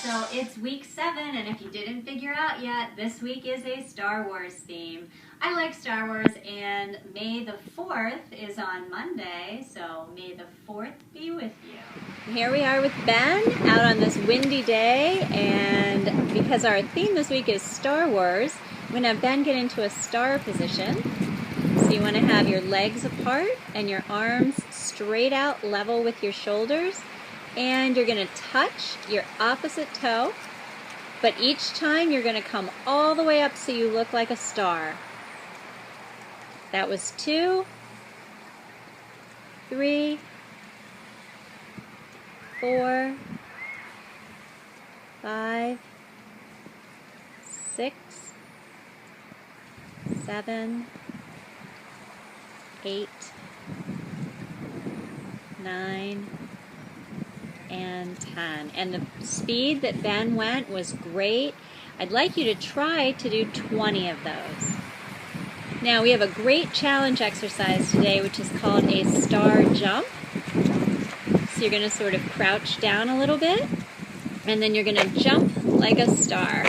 So it's week 7, and if you didn't figure out yet, this week is a Star Wars theme. I like Star Wars, and May the 4th is on Monday, so May the 4th be with you. Here we are with Ben out on this windy day, and because our theme this week is Star Wars, I'm going to have Ben get into a star position. So you want to have your legs apart and your arms straight out level with your shoulders, and you're going to touch your opposite toe, but each time you're going to come all the way up so you look like a star. That was 2, 3, 4, 5, 6, 7, 8, 9, and 10. And the speed that Ben went was great. I'd like you to try to do 20 of those. Now we have a great challenge exercise today, which is called a star jump. So you're going to sort of crouch down a little bit, and then you're going to jump like a star.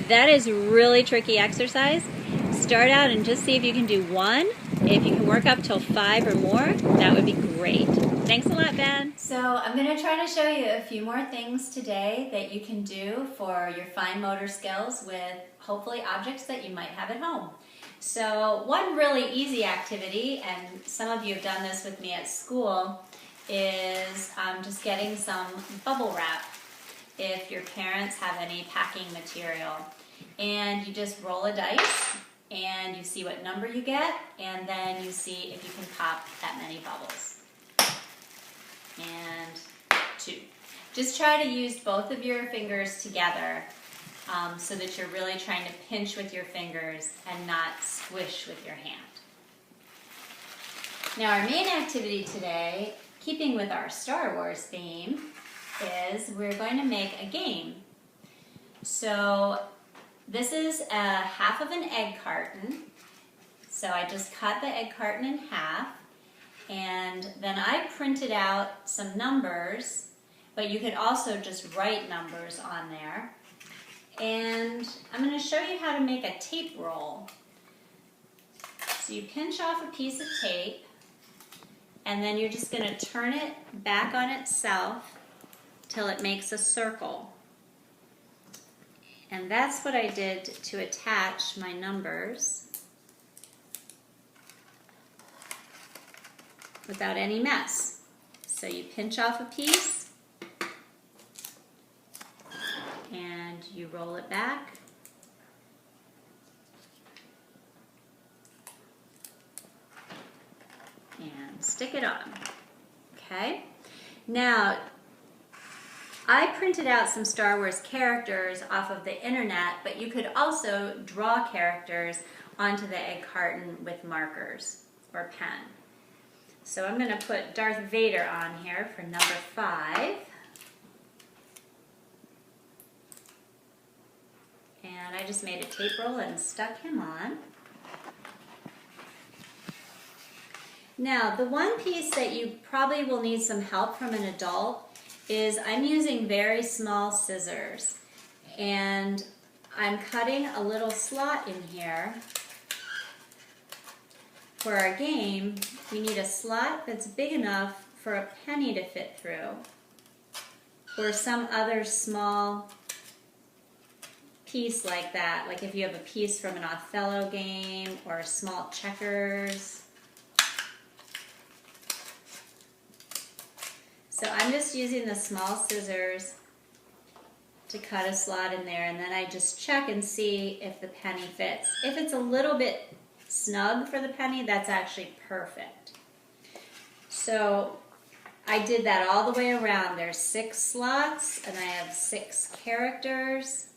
That is a really tricky exercise. Start out and just see if you can do 1. If you can work up till 5 or more, that would be great. Thanks a lot, Ben. So I'm going to try to show you a few more things today that you can do for your fine motor skills with hopefully objects that you might have at home. So one really easy activity, and some of you have done this with me at school, is just getting some bubble wrap if your parents have any packing material. And you just roll a dice and you see what number you get, and then you see if you can pop that many bubbles. And 2. Just try to use both of your fingers together so that you're really trying to pinch with your fingers and not squish with your hand. Now our main activity today, keeping with our Star Wars theme, is we're going to make a game. So this is a half of an egg carton. So I just cut the egg carton in half, and then I printed out some numbers, but you could also just write numbers on there. And I'm going to show you how to make a tape roll. So you pinch off a piece of tape, and then you're just going to turn it back on itself till it makes a circle. And that's what I did to attach my numbers without any mess. So you pinch off a piece and you roll it back. And stick it on. Okay? Now, I printed out some Star Wars characters off of the internet, but you could also draw characters onto the egg carton with markers or pen. So I'm going to put Darth Vader on here for number 5. And I just made a tape roll and stuck him on. Now, the one piece that you probably will need some help from an adult is I'm using very small scissors, and I'm cutting a little slot in here. For our game, we need a slot that's big enough for a penny to fit through, or some other small piece like that, like if you have a piece from an Othello game or a small checkers. So I'm just using the small scissors to cut a slot in there, and then I just check and see if the penny fits. If it's a little bit snug for the penny, that's actually perfect. So I did that all the way around. There's 6 slots, and I have 6 characters.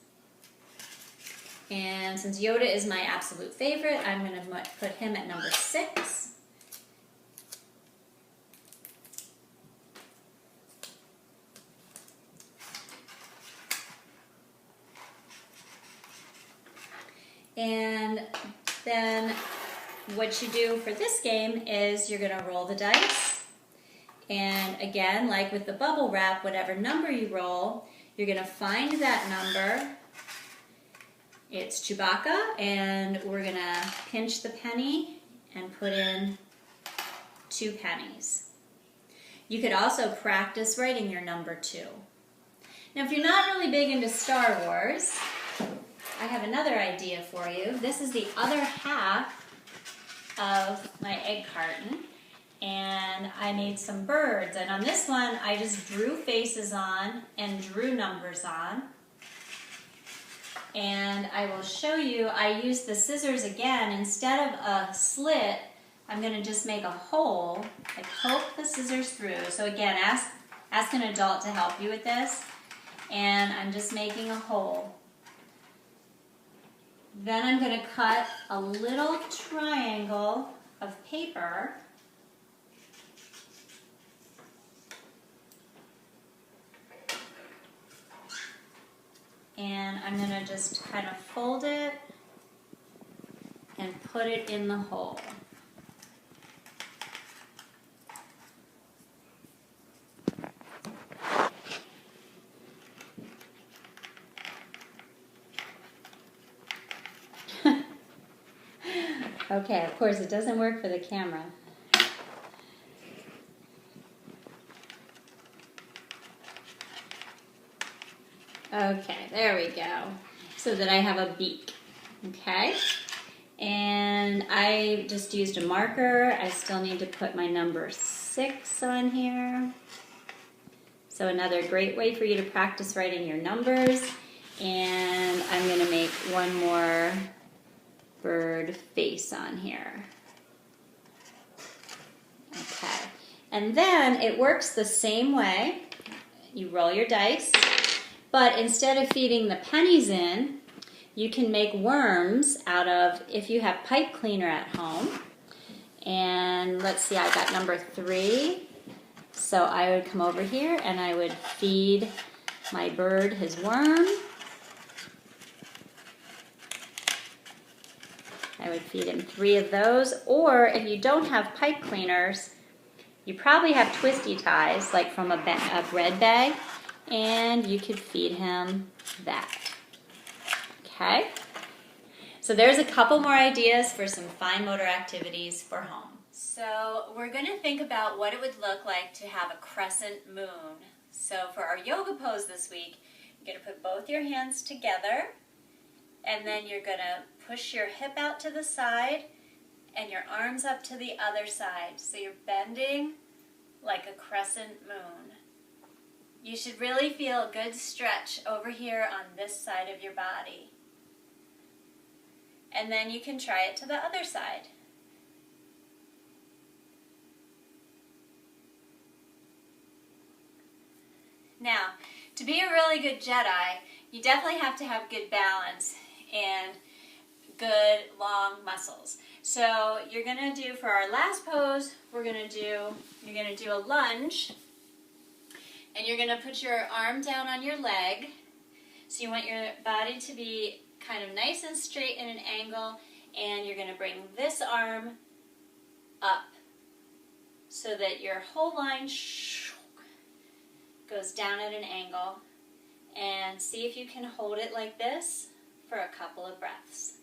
And since Yoda is my absolute favorite, I'm going to put him at number 6. And then what you do for this game is you're going to roll the dice, And again, like with the bubble wrap, whatever number you roll, you're going to find that number. It's Chewbacca, and we're going to pinch the penny and put in 2 pennies. You could also practice writing your number 2. Now, if you're not really big into Star Wars, I have another idea for you. This is the other half of my egg carton, and I made some birds. And on this one, I just drew faces on and drew numbers on. And I will show you, I used the scissors again. Instead of a slit, I'm going to just make a hole. I poke the scissors through. So again, ask an adult to help you with this. And I'm just making a hole. Then I'm going to cut a little triangle of paper. And I'm going to just kind of fold it and put it in the hole. Okay, of course it doesn't work for the camera. Okay, there we go. So that I have a beak. Okay? And I just used a marker. I still need to put my number 6 on here. So another great way for you to practice writing your numbers. And I'm going to make one more bird face on here. Okay. And then it works the same way. You roll your dice. But instead of feeding the pennies in, you can make worms out of, if you have pipe cleaner at home. And let's see, I got number 3. So I would come over here and I would feed my bird his worm. I would feed him 3 of those. Or if you don't have pipe cleaners, you probably have twisty ties, like from a bread bag. And you could feed him that. Okay? So there's a couple more ideas for some fine motor activities for home. So we're going to think about what it would look like to have a crescent moon. So for our yoga pose this week, you're going to put both your hands together, and then you're going to push your hip out to the side and your arms up to the other side. So you're bending like a crescent moon. You should really feel a good stretch over here on this side of your body. And then you can try it to the other side. Now, to be a really good Jedi, you definitely have to have good balance and good long muscles. So you're going to do, for our last pose, you're going to do a lunge. And you're going to put your arm down on your leg. So you want your body to be kind of nice and straight in an angle. And you're going to bring this arm up so that your whole line goes down at an angle. And see if you can hold it like this for a couple of breaths.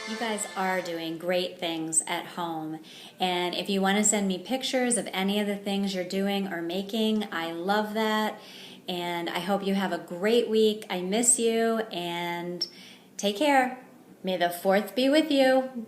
You guys are doing great things at home, and if you want to send me pictures of any of the things you're doing or making, I love that, and I hope you have a great week. I miss you, and take care. May the 4th be with you.